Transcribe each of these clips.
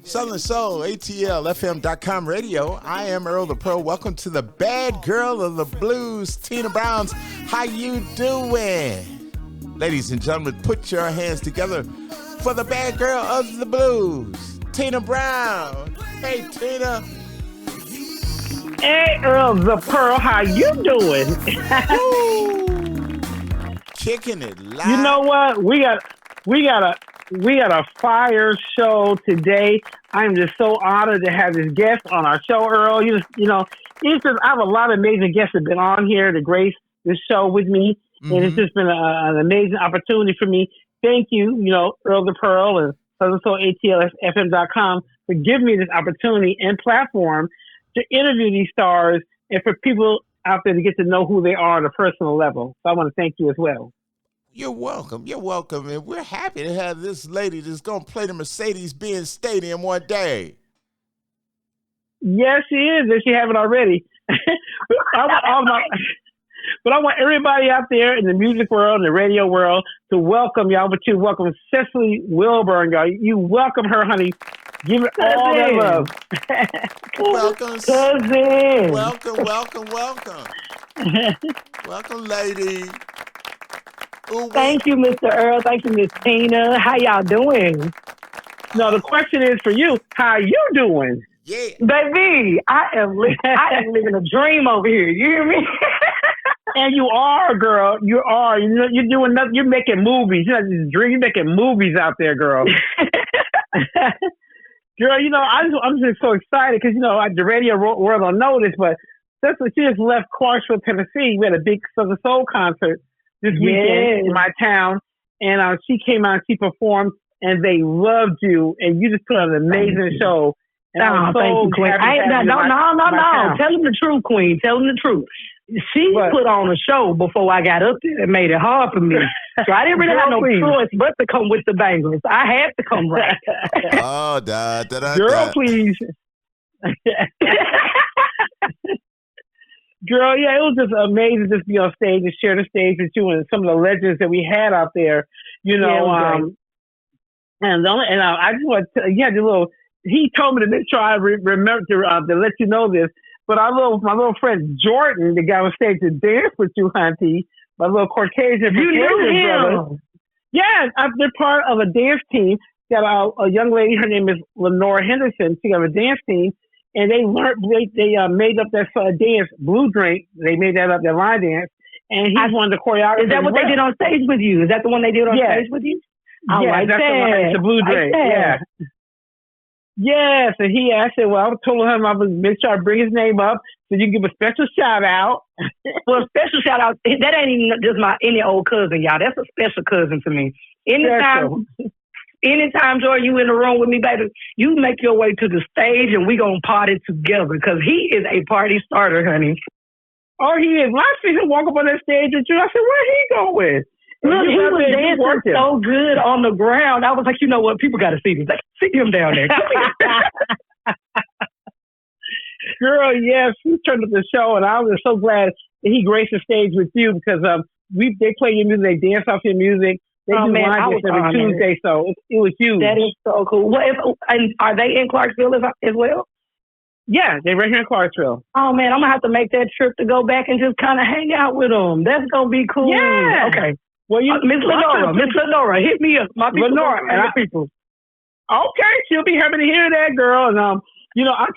Southern Soul, ATLFM.com radio. I am Earl the Pro. Welcome to the bad girl of the blues, Tina Browns. How you doing? Ladies and gentlemen, put your hands together for the bad girl of the blues, Tina Brown. Hey, Tina. Hey, Earl the Pearl, how you doing? Kicking it live. You know what? We got a fire show today. I'm just so honored to have this guest on our show, Earl. I have a lot of amazing guests that have been on here to grace this show with me, and it's just been an amazing opportunity for me. Thank you, Earl the Pearl and Southern Soul ATLFM.com for giving me this opportunity and platform to interview these stars and for people out there to get to know who they are on a personal level. So I want to thank you as well. You're welcome. You're welcome. And we're happy to have this lady that's going to play the Mercedes-Benz Stadium one day. Yes, she is. If she haven't already. But I want everybody out there in the music world and the radio world to welcome y'all. But you welcome Cecily Wilborn, y'all. You welcome her, honey. Give her all that love. Welcome, cousin. Welcome. Welcome, lady. Ooh, Thank you, Mr. Earl. Thank you, Miss Tina. How y'all doing? No, the question is for you. How you doing? Yeah. Baby, I am living a dream over here. You hear me? And you are, girl. You are. You're doing nothing. You're making movies. You're not just dream. You're making movies out there, girl. Girl, I'm just so excited because, the radio world don't know this, but she just left Clarksville, Tennessee. We had a big Southern Soul concert this weekend in my town, and she came out and she performed, and they loved you, and you just put on an amazing show. And thank you, Queen. No. Tell them the truth, Queen. Tell them the truth. She put on a show before I got up there and made it hard for me. So I didn't really have no choice but to come with the bangles. I had to come right. Oh, Girl, please. Girl, yeah, it was just amazing to be on stage and share the stage with you and some of the legends that we had out there. I just want to, he told me to make sure I remember to let you know this. But my little friend Jordan, the guy on stage to dance with you, Hunty, my little Caucasian brother. Yeah, they're part of a dance team. Got a young lady, her name is Lenora Henderson. She got a dance team, and they made up that dance, Blue Drink. They made that up, their line dance, and he's one of the choreographers. Is that what they did on stage with you? Is that the one they did on stage with you? Yeah, that's the one, the Blue Drink. Yeah. Yes, and I said, well, I told him I would make sure I bring his name up so you can give a special shout out. Well, special shout out, that ain't even just any old cousin, y'all. That's a special cousin to me. Anytime, Joy, you in the room with me, baby, you make your way to the stage and we gonna party together because he is a party starter, honey. Oh, he is. When I see him walk up on that stage with you, I said, where he going? Look, he was dancing so good on the ground. I was like, you know what? People got to see this. Like, see him down there. Girl, yes, he turned up the show, and I was so glad that he graced the stage with you because they play your music, they dance off your music. They do line dance every Tuesday, so it was huge. That is so cool. And are they in Clarksville as well? Yeah, they're right here in Clarksville. Oh, man, I'm going to have to make that trip to go back and just kind of hang out with them. That's going to be cool. Yeah. Okay. Well, Miss Lenora, hit me up. My people. People. Okay, she'll be happy to hear that, girl. And I'm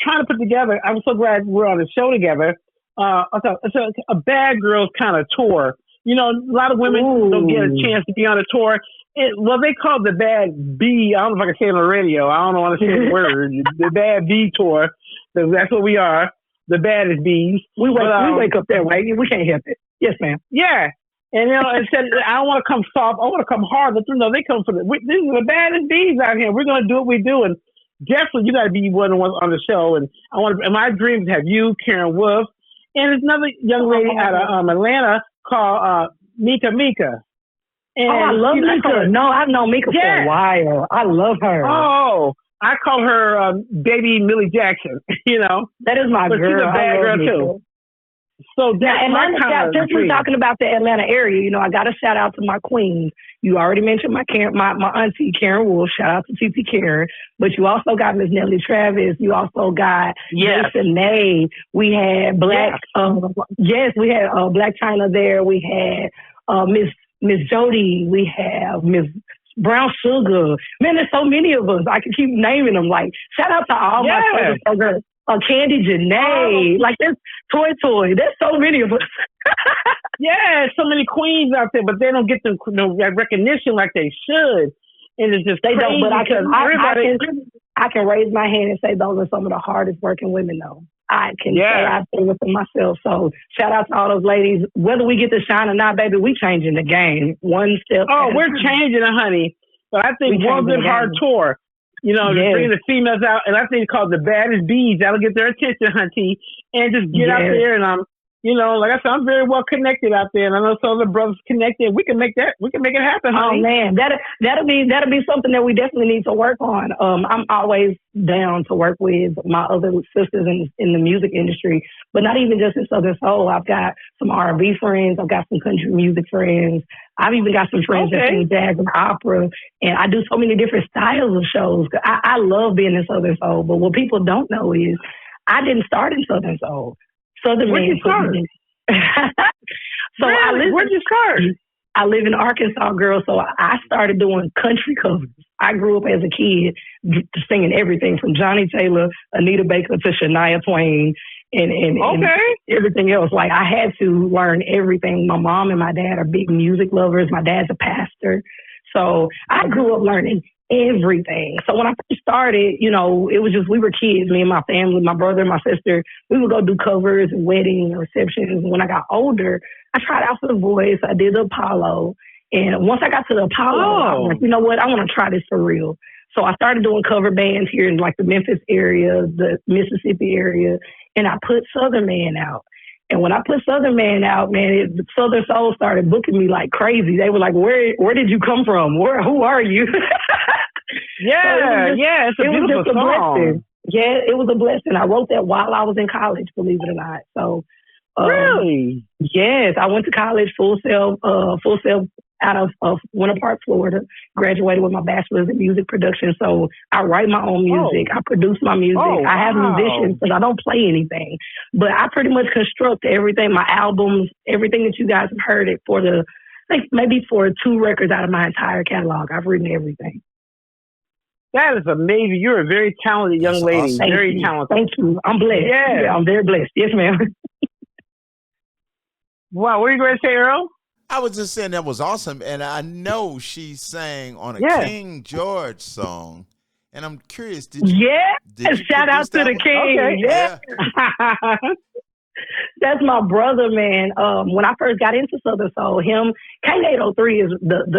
trying to put together. I'm so glad we're on the show together. It's a bad girls kind of tour. A lot of women don't get a chance to be on a tour. They call it the Bad B. I don't know if I can say it on the radio. I don't know how to say the word. The Bad B tour. That's what we are. The baddest bees. We wake up that way. We can't help it. Yes, ma'am. Yeah. And instead, I don't want to come soft. I want to come hard. But they come for these are the baddest bees out here. We're gonna do what we do, and definitely you got to be one of the ones on the show. And and my dream is to have you, Karen Wolf, and there's another young lady out of Atlanta called Mika. And I love Mika. No, I've known Mika for a while. I love her. Oh, I call her Baby Millie Jackson. That is my girl. She's a bad girl too. So now, Atlanta, since we're talking about the Atlanta area, you know, I got to shout out to my queens. You already mentioned my auntie, Karen Wolf. Shout out to TT Karen. But you also got Miss Nellie Travis. You also got Jason May. We had Black, we had Black China there. We had Miss Jody. We have Miss Brown Sugar. Man, there's so many of us. I can keep naming them. Like, shout out to all my friends. Candy Janae, like there's Toy. There's so many of us. So many queens out there, but they don't get the recognition like they should. And it's just they don't. But I can raise my hand and say those are some of the hardest working women, though. I can say I say within myself. So shout out to all those ladies. Whether we get to shine or not, baby, we changing the game one step. Oh, we're changing it, honey. But I think one good hard tour. You know, just bringing the females out, and I think it's called the baddest bees. That'll get their attention, hunty, and just get out there. And you know, like I said, I'm very well connected out there, and I know some of the brothers connected. We can make it happen, honey. Oh man, that'll be something that we definitely need to work on. I'm always down to work with my other sisters in the music industry, but not even just in Southern Soul. I've got some R&B friends. I've got some country music friends. I've even got some friends that sing jazz and opera, and I do so many different styles of shows. I love being in Southern Soul, but what people don't know is I didn't start in Southern Soul. Southern Where'd you start? So really? Where'd you start? I live in Arkansas, girl, so I started doing country covers. I grew up as a kid singing everything from Johnny Taylor, Anita Baker to Shania Twain, and everything else. Like, I had to learn everything. My mom and my dad are big music lovers. My dad's a pastor. So I grew up learning everything. So when I first started, you know, it was just, we were kids, me and my family, my brother and my sister. We would go do covers and weddings and receptions. And when I got older, I tried out for The Voice. I did the Apollo. And once I got to the Apollo, I was like, you know what? I want to try this for real. So I started doing cover bands here in like the Memphis area, the Mississippi area, and I put Southern Man out. And when I put Southern Man out, man, Southern Soul started booking me like crazy. They were like, where did you come from? Who are you? It's a beautiful song. Blessing. Yeah, it was a blessing. I wrote that while I was in college, believe it or not. So really? Yes, I went to college full sail out of Winter Park, Florida. Graduated with my bachelor's in music production. So I write my own music. I produce my music. I have musicians, but I don't play anything. But I pretty much construct everything, my albums, everything that you guys have heard it for maybe for 2 records out of my entire catalog. I've written everything. That is amazing. You're a very talented young lady. Awesome. Very talented. Thank you. I'm blessed. Yeah, I'm very blessed. Yes, ma'am. Wow, what are you going to say, Earl? I was just saying that was awesome, and I know she sang on a King George song, and I'm curious, did you shout out to the King. Okay. Yeah. That's my brother, man. When I first got into Southern Soul, King 803 is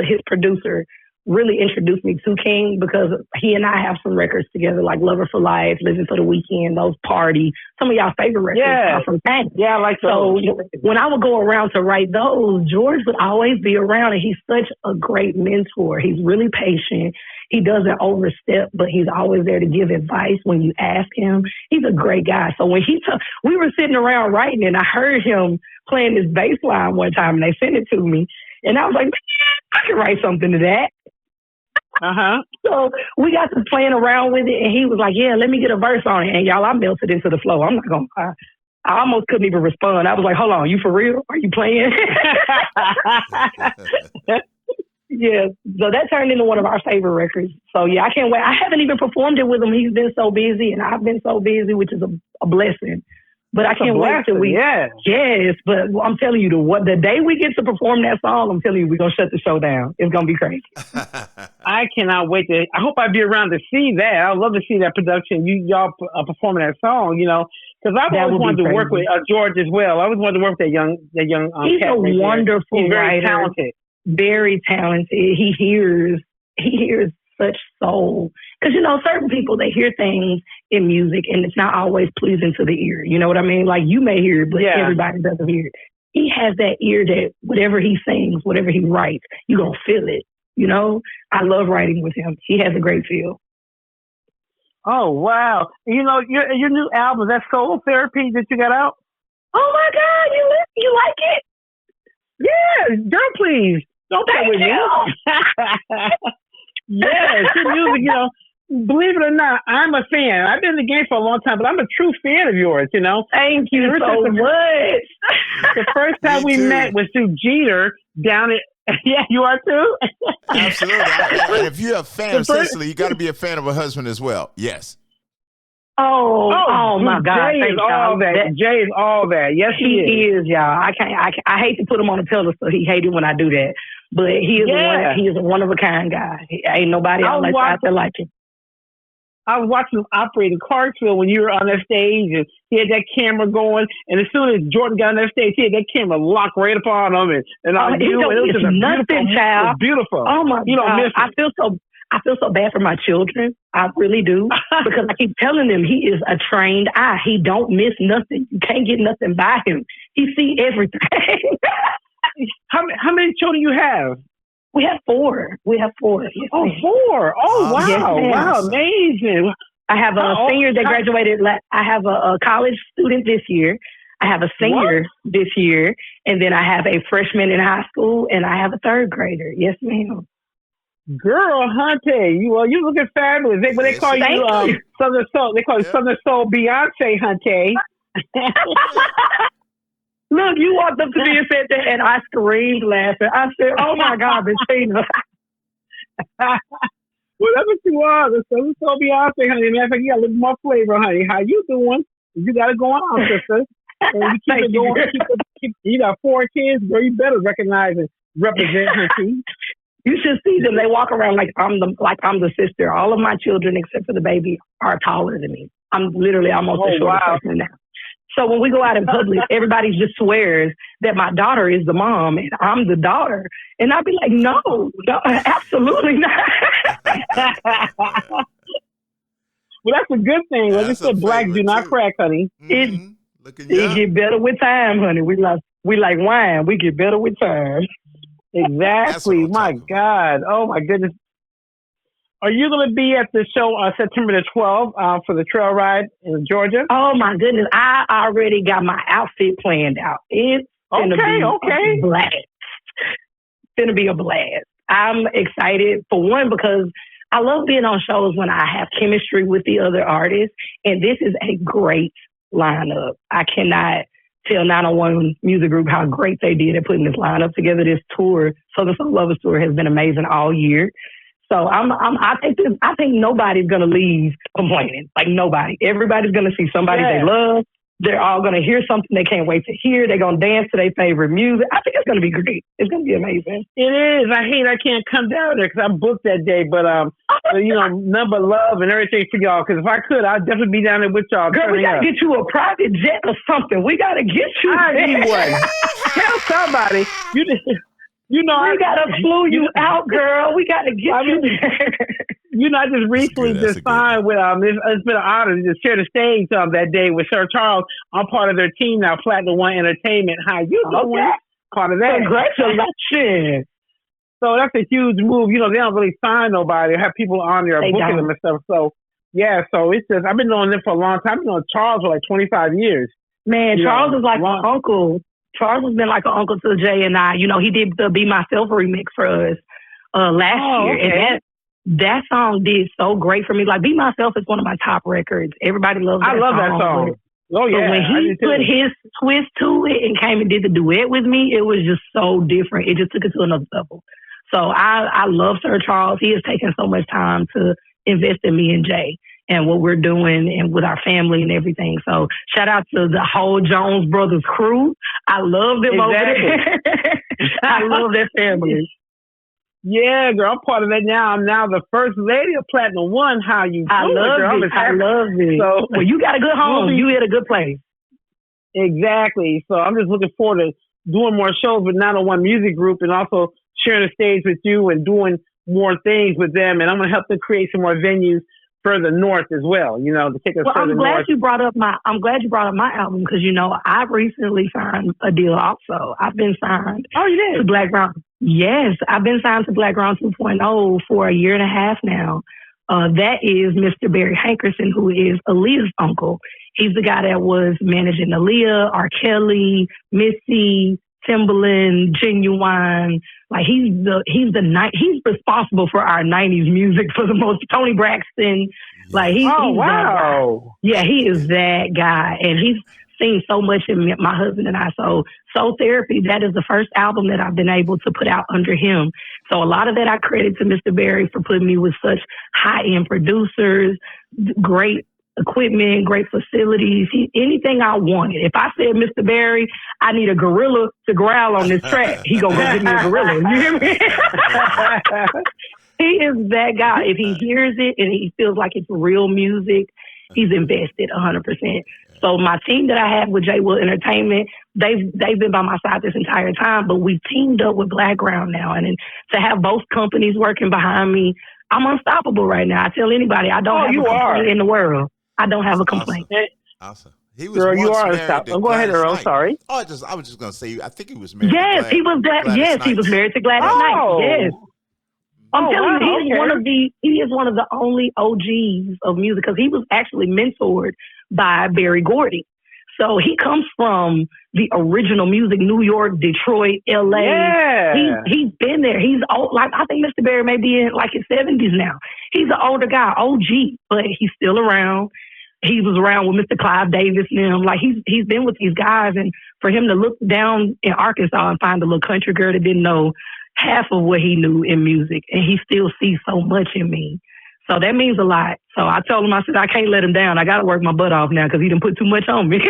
his producer, really introduced me to King because he and I have some records together, like Lover for Life, Living for the Weekend, those Party, some of y'all favorite records are from King. Yeah, I like those. So when I would go around to write those, George would always be around, and he's such a great mentor. He's really patient. He doesn't overstep, but he's always there to give advice when you ask him. He's a great guy. So when we were sitting around writing, and I heard him playing this bass line one time, and they sent it to me, and I was like, man, I can write something to that. So we got to playing around with it, and he was like, yeah, let me get a verse on it. And y'all, I melted into the flow. I'm not going to lie. I almost couldn't even respond. I was like, hold on, you for real? Are you playing? Yeah, so that turned into one of our favorite records. So yeah, I can't wait. I haven't even performed it with him. He's been so busy, and I've been so busy, which is a blessing. But I can't wait till yes, but I'm telling you, the day we get to perform that song, I'm telling you, we're going to shut the show down. It's going to be crazy. I cannot wait I hope I'll be around to see that. I'd love to see that production. Y'all performing that song, you know, because I've always wanted to work with George as well. I always wanted to work with that young He's a wonderful He's very writer. talented. Very talented. He hears such soul. Because, you know, certain people, they hear things in music and it's not always pleasing to the ear. You know what I mean? Like, you may hear it, but everybody doesn't hear it. He has that ear that whatever he sings, whatever he writes, you're going to feel it. You know? I love writing with him. He has a great feel. Oh, wow. You know, your new album, that Soul Therapy that you got out? Oh my God, you like it? Yeah, girl, please don't play with me. Yes, good music. Believe it or not, I'm a fan. I've been in the game for a long time, but I'm a true fan of yours. Thank you so much. The first time we met was through Jeter down at. Yeah, you are too. Absolutely. And if you're a fan of Cecily, you got to be a fan of her husband as well. Yes. Oh my God! Jay is all that. Jay is all that. Yes, he is, y'all. I hate to put him on a pedestal. He hated when I do that, but he is he is a one of a kind guy. Ain't nobody out there like him. I was watching him operate in Clarksville when you were on that stage, and he had that camera going. And as soon as Jordan got on that stage, he had that camera locked right upon him, and all you. It was nothing, child. Beautiful. Oh my God! I feel so bad for my children. I really do. Because I keep telling them he is a trained eye. He don't miss nothing. You can't get nothing by him. He see everything. How many children you have? We have 4. Yes, oh, 4. Oh, wow. Yes, wow. Amazing. I have a senior that graduated. I have a college student this year. I have a senior this year. And then I have a freshman in high school. And I have a 3rd grader. Yes, ma'am. Girl, Hunty, you looking fabulous. They call you Southern Soul. They call you Southern Soul Beyonce, Hunty. Look, you walked up to me and said that, and I screamed laughing. I said, "Oh my God, Bettina!" Well, that's what you are. The Southern Soul Beyonce, honey. Matter of fact, you got a little more flavor, honey. How you doing? You got it going on, sister. And you keep it going. You got 4 kids, girl. You better recognize and represent her too. You should see them. They walk around like I'm the sister. All of my children, except for the baby, are taller than me. I'm literally almost the shortest person now. So when we go out in public, everybody just swears that my daughter is the mom and I'm the daughter. And I'll be like, no, absolutely not. Well, that's a good thing. Like I said, black do not crack, honey. Mm-hmm. It get better with time, honey. We like wine. We get better with time. Exactly. My God. Oh, my goodness. Are you going to be at the show on September the 12th for the trail ride in Georgia? Oh, my goodness. I already got my outfit planned out. It's going to be a blast. It's going to be a blast. I'm excited, for one, because I love being on shows when I have chemistry with the other artists, and this is a great lineup. I cannot tell 901 Music Group how great they did at putting this lineup together. This tour, Southern Soul Lovers Tour, has been amazing all year. So I think nobody's gonna leave complaining. Like nobody. Everybody's gonna see somebody they love. They're all gonna hear something they can't wait to hear. They're gonna dance to their favorite music. I think it's gonna be great. It's gonna be amazing. It is. I can't come down there because I'm booked that day. But none but love and everything for y'all. Because if I could, I'd definitely be down there with y'all. Girl, we gotta get you a private jet or something. We gotta get you. I need one. Tell somebody. We gotta flew you out, girl. We gotta get you there. I just recently signed with it's been an honor to just share the stage that day with Sir Charles. I'm part of their team now, Platinum One Entertainment. How you doing? Part of that. Congratulations. So that's a huge move. They don't really sign nobody or have people on there booking them and stuff. So so it's just I've been knowing them for a long time. I've been knowing Charles for like 25 years. Man, Charles is like my uncle. Charles has been like an uncle to Jay and I. He did the Be Myself remix for us last year. Okay. And that song did so great for me. Like, Be Myself is one of my top records. Everybody loves that song. I love that song. Oh, yeah. So when he put his twist to it and came and did the duet with me, it was just so different. It just took it to another level. So I love Sir Charles. He has taken so much time to invest in me and Jay and what we're doing and with our family and everything. So shout out to the whole Jones Brothers crew. I love them over there. I love their family. Yeah, girl, I'm part of that now. I'm now the first lady of Platinum One. How you doing, I love it. So, well, you got a good home. You at a good place. Exactly. So I'm just looking forward to doing more shows with 901 Music Group and also sharing the stage with you and doing more things with them. And I'm going to help them create some more venues further north as well, to take us further north. I'm glad you brought up my album because, I've recently signed a deal also. I've been signed. Oh, you did? To Black Ground. Yes, I've been signed to Black Ground 2.0 for a year and a half now. That is Mr. Barry Hankerson, who is Aaliyah's uncle. He's the guy that was managing Aaliyah, R. Kelly, Missy, Timbaland, Genuine. Like he's responsible for our '90s music for the most. Tony Braxton. Like he's wow. Yeah, he is that guy, and he's seen so much in my husband and I. So Soul Therapy, that is the first album that I've been able to put out under him. So a lot of that I credit to Mr. Barry for putting me with such high-end producers, great equipment, great facilities, anything I wanted. If I said, Mr. Barry, I need a gorilla to growl on this track, he gonna go get me a gorilla. You hear me? He is that guy. If he hears it and he feels like it's real music, he's invested 100%. So my team that I have with J. Will Entertainment, they've been by my side this entire time, but we've teamed up with Blackground now. And to have both companies working behind me, I'm unstoppable right now. I tell anybody, I don't have a complaint in the world. I don't have a complaint. Awesome. He was Earl, you are unstoppable. Go ahead, Earl. Sorry. I was just going to say, I think he was married. Yes, he was that. Yes, he was married to Gladys Knight. Yes. I'm telling you, he is one of the only OGs of music because he was actually mentored by Berry Gordy. So he comes from the original music, New York, Detroit, LA. Yeah. He's been there. He's old. Like I think Mr. Barry may be in like his 70s now. He's an older guy, OG, but he's still around. He was around with Mr. Clive Davis and him. Like he's been with these guys, and for him to look down in Arkansas and find a little country girl that didn't know half of what he knew in music, and he still sees so much in me. So that means a lot. So I told him, I said, I can't let him down. I got to work my butt off now because he didn't put too much on me.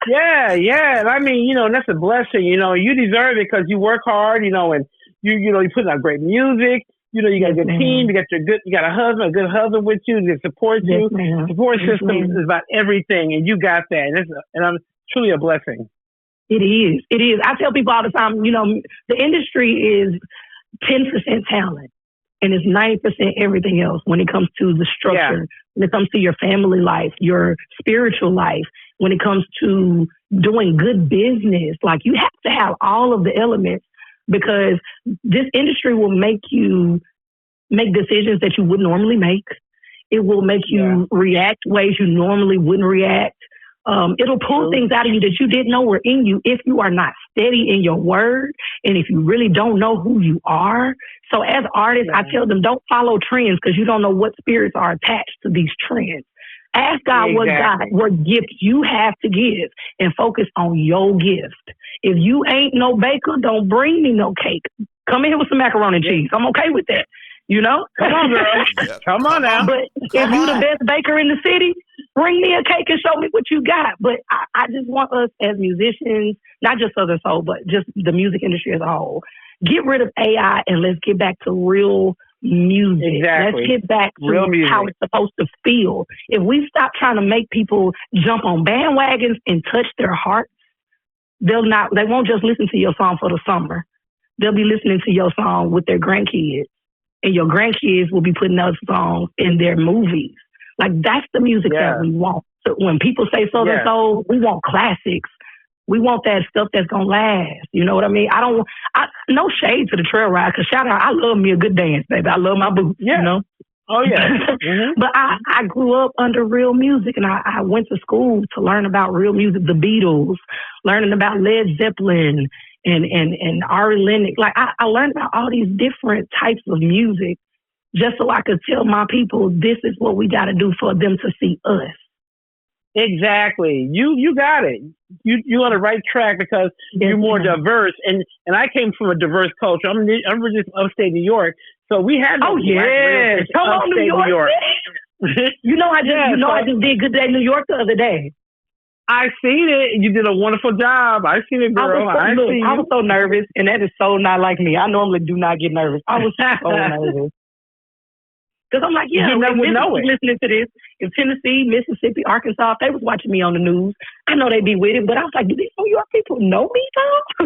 Yeah. I mean, that's a blessing. You deserve it because you work hard, and you put out great music. You got a good team. You got a good husband with you that supports you. The support system is about everything, and you got that. And I'm truly a blessing. It is. I tell people all the time, the industry is 10% talent and it's 90% everything else when it comes to the structure, when it comes to your family life, your spiritual life, when it comes to doing good business. Like you have to have all of the elements because this industry will make you make decisions that you wouldn't normally make. It will make you react ways you normally wouldn't react. It'll pull things out of you that you didn't know were in you if you are not steady in your word and if you really don't know who you are. So as artists, I tell them don't follow trends because you don't know what spirits are attached to these trends. Ask God what gift you have to give and focus on your gift. If you ain't no baker, don't bring me no cake. Come in here with some macaroni and cheese. I'm okay with that. Come on, girl. Come on now. But if you the best baker in the city, bring me a cake and show me what you got. But I just want us as musicians, not just Southern Soul, but just the music industry as a whole, get rid of AI and let's get back to real music. Exactly. Let's get back to how it's supposed to feel. If we stop trying to make people jump on bandwagons and touch their hearts, they won't just listen to your song for the summer. They'll be listening to your song with their grandkids. And your grandkids will be putting those songs in their movies. Like, that's the music that we want. So when people say Southern Soul, we want classics. We want that stuff that's going to last. You know what I mean? No shade to the trail ride, because shout out, I love me a good dance, baby. I love my boots, Oh, yeah. But I grew up under real music, and I went to school to learn about real music, the Beatles, learning about Led Zeppelin, and Ari Lennox. Like I learned about all these different types of music just so I could tell my people this is what we got to do for them to see us. Exactly. You got it. You're on the right track because you're more diverse, and I came from a diverse culture. I'm just upstate New York, so we had come on, New York. I just did Good Day New York the other day. I seen it. You did a wonderful job. I seen it, girl. I was so nervous, and that is so not like me. I normally do not get nervous. I was so nervous. Because I'm like, you never would know it. Listening to this, if Tennessee, Mississippi, Arkansas, if they was watching me on the news, I know they'd be with it. But I was like, do these New York people know me, though?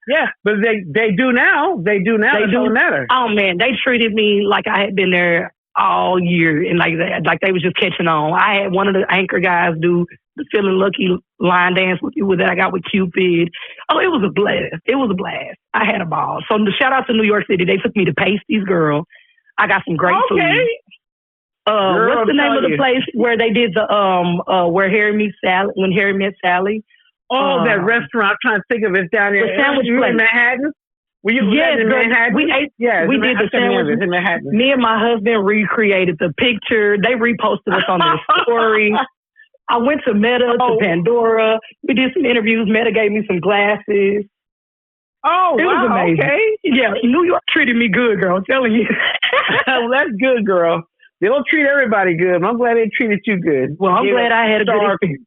Yeah, but they do now. They do now. It doesn't matter. Oh, man, they treated me like I had been there all year, and like they was just catching on. I had one of the anchor guys do the Feeling Lucky line dance with you that I got with Cupid. Oh, it was a blast. I had a ball. So the shout out to New York City. They took me to Pasties, girl. I got some great food. Girl, what's the name of the place where they did the where Harry meets Sally? When Harry met Sally. Oh, that restaurant. I'm trying to think of it down there. The sandwich place in Manhattan. Were you in Manhattan? We ate. Yes, we did the sandwich in Manhattan. Me and my husband recreated the picture. They reposted us on their story. I went to Meta, to Pandora. We did some interviews. Meta gave me some glasses. Oh, it was amazing. Okay. Yeah, New York treated me good, girl. I'm telling you. Well, that's good, girl. They don't treat everybody good, but I'm glad they treated you good. Well, I'm glad I had a good experience.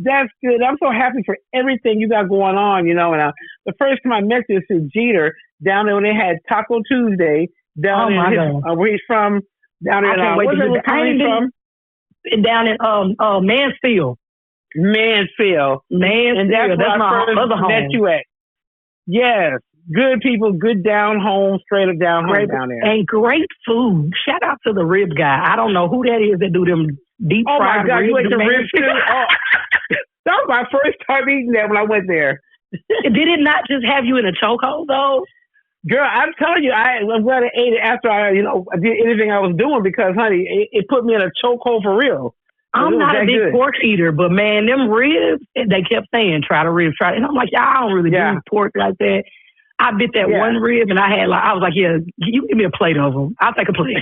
That's good. I'm so happy for everything you got going on, you know. And the first time I met this is Jeter down there when they had Taco Tuesday down where he's from. Down in down in Mansfield. Mansfield. And that's where I first met you at. Yes. Good people, good down home, straight up down home down there. And great food. Shout out to the rib guy. I don't know who that is that do them deep fried ribs. Oh my God, you ate the ribs too? That was my first time eating that when I went there. Did it not just have you in a chokehold though? Girl, I'm telling you, I'm glad I ate it after I did anything I was doing because, honey, it put me in a chokehold for real. I'm not a big pork eater, but man, them ribs, they kept saying, try the ribs, try it. And I'm like, I don't really do pork like that. I bit that one rib and I was like, yeah, you give me a plate of them. I'll take a plate.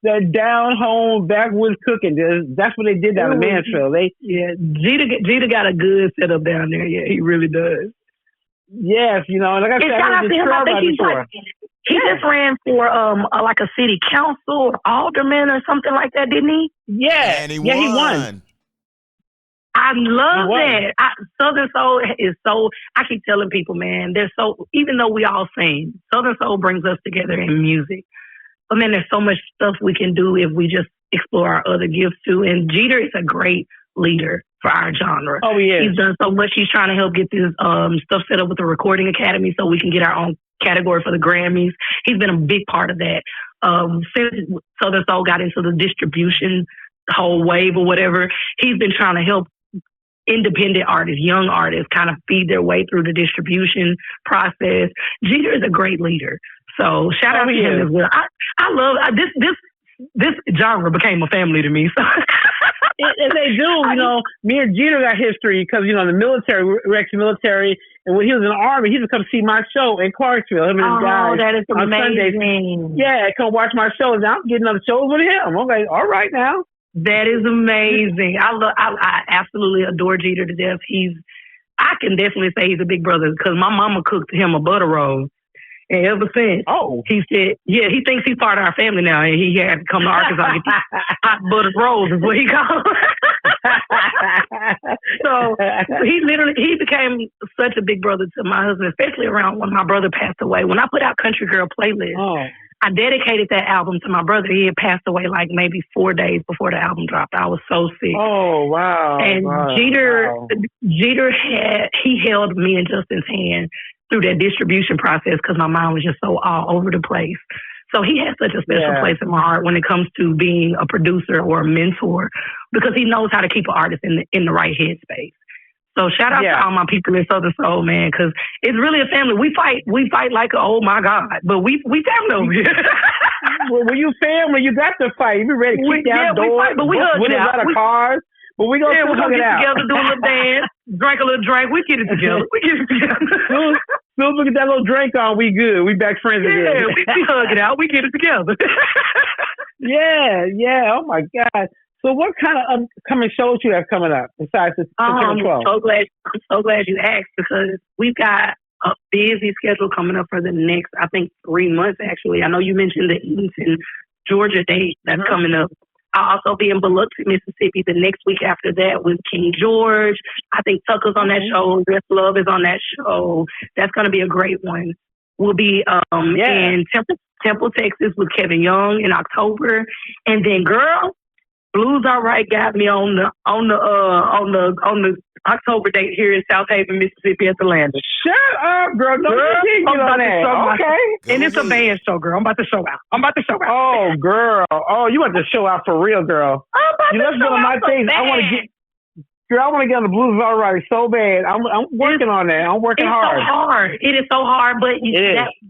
That down home backwoods cooking, that's what they did down in Mansfield. Jeter got a good setup down there. Yeah, he really does. Yes, like I said, I he just ran for like a city council or alderman or something like that, didn't he? Yeah, and he won. I love that. Southern Soul is so, I keep telling people, man, even though we all sing, Southern Soul brings us together in music. But man, there's so much stuff we can do if we just explore our other gifts too. And Jeter is a great leader for our genre. Oh, he is. He's done so much. He's trying to help get this stuff set up with the Recording Academy so we can get our own category for the Grammys. He's been a big part of that. Since Southern Soul got into the distribution whole wave or whatever, he's been trying to help independent artists, young artists, kind of feed their way through the distribution process. Jeter is a great leader. So shout out to him as well. I love this genre became a family to me. So. And they do, me and Jeter got history because, the military, we're ex-military, and when he was in the Army, he would come see my show in Clarksville. Him and his guys that is on amazing. Sundays. Yeah, come watch my shows. Now I'm getting other shows with him. I'm like, all right now. That is amazing. I absolutely adore Jeter to death. I can definitely say he's a big brother because my mama cooked him a butter roll. And ever since, he said, he thinks he's part of our family now. And he had to come to Arkansas to get hot buttered rolls is what he called it. So he became such a big brother to my husband, especially around when my brother passed away. When I put out Country Girl Playlist, I dedicated that album to my brother. He had passed away like maybe 4 days before the album dropped. I was so sick. Oh, wow. And Jeter he held me and Justin's hand through that distribution process because my mind was just so all over the place. So he has such a special place in my heart when it comes to being a producer or a mentor because he knows how to keep an artist in the right headspace. So shout out to all my people in Southern Soul, man, because it's really a family. We fight like, oh my God, but we family over here. Well, when you family, you got to fight. You be ready to kick down doors, we fight, but we hug it out. Out of cars. But we gonna get together, do a little dance, drink a little drink. We get it together. Soon we get that little drink on, we good. We back friends again. Yeah, we hug it out. We get it together. Yeah. Oh my God. So what kind of upcoming shows you have coming up besides this September 12th? I'm so glad you asked because we've got a busy schedule coming up for the next, I think, 3 months actually. I know you mentioned the Eatonton, Georgia date that's coming up. I'll also be in Biloxi, Mississippi the next week after that with King George. I think Tucker's on that show. Just Love is on that show. That's going to be a great one. We'll be in Temple, Texas with Kevin Young in October. And then, girl, Blues All Right got me on the October date here in South Haven, Mississippi at the Landing. Shut up, girl. No, you get on that. Okay. And it's a band show, girl. I'm about to show out. Oh, girl. Oh, you want to show out for real, girl. I'm about to show out. My things. I want to get. Girl, I want to get on the blues all right so bad. I'm working on that. I'm working hard. It's so hard. It is so hard, but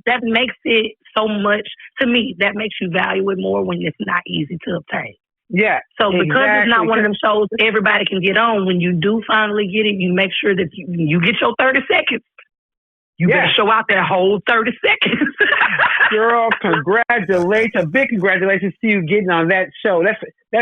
that makes it so much, to me, that makes you value it more when it's not easy to obtain. Yeah. So because it's not one of them shows everybody can get on, when you do finally get it, you make sure that you get your 30 seconds. You better show out that whole 30 seconds. Girl, congratulations. Big congratulations to you getting on that show. That's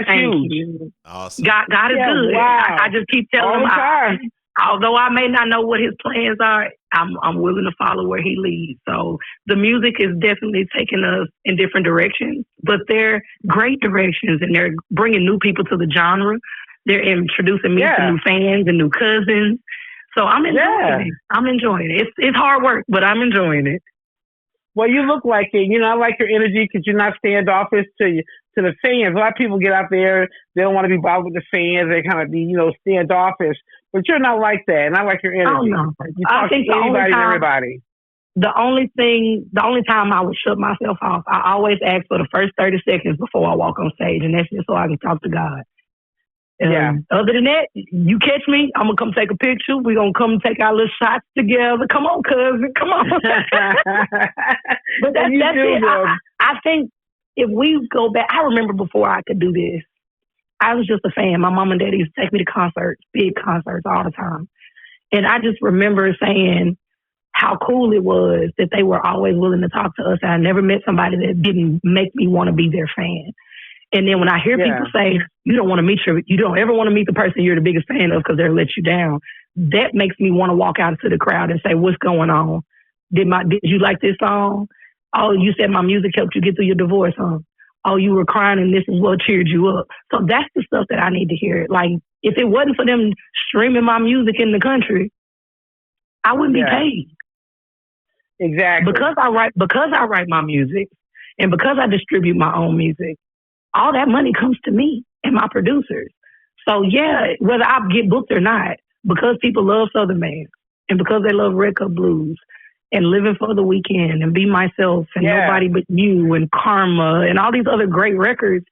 huge. You. Awesome. God is good. Wow. I just keep telling him, although I may not know what his plans are, I'm willing to follow where he leads. So the music is definitely taking us in different directions, but they're great directions, and they're bringing new people to the genre. They're introducing me to new fans and new cousins. So I'm enjoying it. I'm enjoying it. It's hard work, but I'm enjoying it. Well, you look like it. You know, I like your energy because you're not standoffish to the fans. A lot of people get out there, they don't want to be bothered with the fans. They kind of be, standoffish. But you're not like that, and I like your energy. Oh, no. You talk to anybody and everybody. The only time I would shut myself off, I always ask for the first 30 seconds before I walk on stage, and that's just so I can talk to God. Other than that, you catch me, I'm going to come take a picture. We're going to come take our little shots together. Come on, cousin. Come on. But that's it. I think if we go back, I remember before I could do this, I was just a fan. My mom and daddy used to take me to concerts, big concerts all the time. And I just remember saying how cool it was that they were always willing to talk to us. And I never met somebody that didn't make me want to be their fan. And then when I hear people say, you don't ever want to meet the person you're the biggest fan of because they'll let you down, that makes me want to walk out into the crowd and say, what's going on? Did you like this song? Oh, you said my music helped you get through your divorce, huh? Oh, you were crying and this is what cheered you up. So that's the stuff that I need to hear. Like, if it wasn't for them streaming my music in the country, I wouldn't be paid. Exactly. Because I write my music and because I distribute my own music, all that money comes to me and my producers. So whether I get booked or not, because people love Southern Man and because they love Red Cup Blues and Living for the Weekend and Be Myself and Nobody But You and Karma and all these other great records,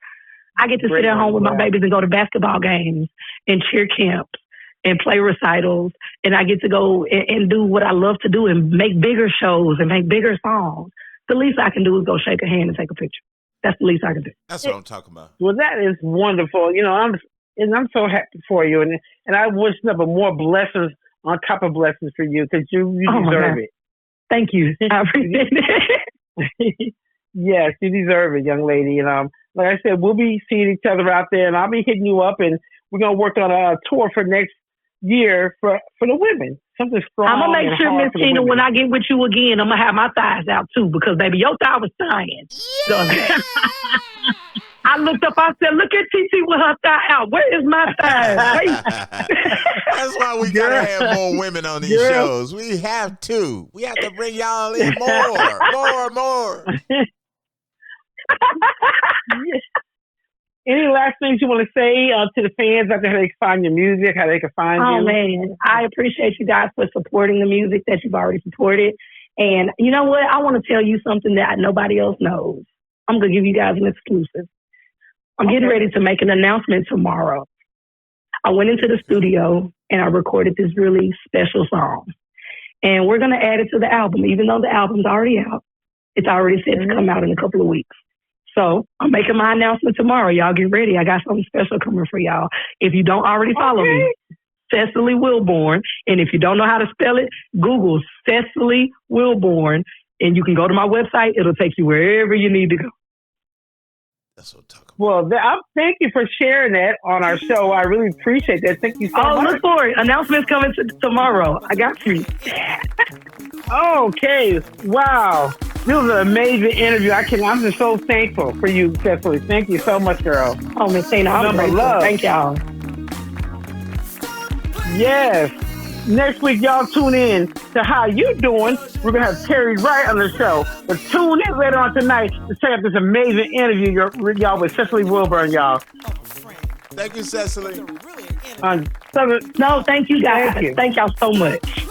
I get to sit at home with my babies and go to basketball games and cheer camps and play recitals. And I get to go and do what I love to do and make bigger shows and make bigger songs. The least I can do is go shake a hand and take a picture. That's the least I can do. That's what I'm talking about. Well, that is wonderful. I'm so happy for you, and I wish nothing but more blessings on top of blessings for you because you deserve it. Thank you. I appreciate it. Yes, you deserve it, young lady. And like I said, we'll be seeing each other out there, and I'll be hitting you up, and we're gonna work on a tour for next year for the women. Something strong. I'm gonna make sure, Miss Tina, when I get with you again, I'm gonna have my thighs out too, because baby, your thigh was dying. Yeah. So, I looked up. I said, "Look at TT with her thigh out. Where is my thigh?" That's why we gotta have more women on these shows. We have to. We have to bring y'all in more. Any last things you want to say to the fans out there, how they can find your music, how they can find you? Oh, man. I appreciate you guys for supporting the music that you've already supported. And you know what? I want to tell you something that nobody else knows. I'm going to give you guys an exclusive. I'm getting ready to make an announcement tomorrow. I went into the studio and I recorded this really special song. And we're going to add it to the album, even though the album's already out. It's already set to come out in a couple of weeks. So I'm making my announcement tomorrow. Y'all get ready. I got something special coming for y'all. If you don't already follow me, Cecily Wilborn. And if you don't know how to spell it, Google Cecily Wilborn. And you can go to my website. It'll take you wherever you need to go. That's what I'm talking about. Well, thank you for sharing that on our show. I really appreciate that. Thank you so much. Look for it. Announcements coming tomorrow. I got you. Okay. Wow. This was an amazing interview. I'm just so thankful for you, Cecily. Thank you so much, girl. Oh, Miss Tina, I'm grateful. Thank y'all. Yes. Next week, y'all tune in to How You Doing. We're going to have Terry Wright on the show. But tune in later on tonight to check out this amazing interview, y'all, with Cecily Wilborn, y'all. Thank you, Cecily. No, thank you, guys. Thank y'all so much.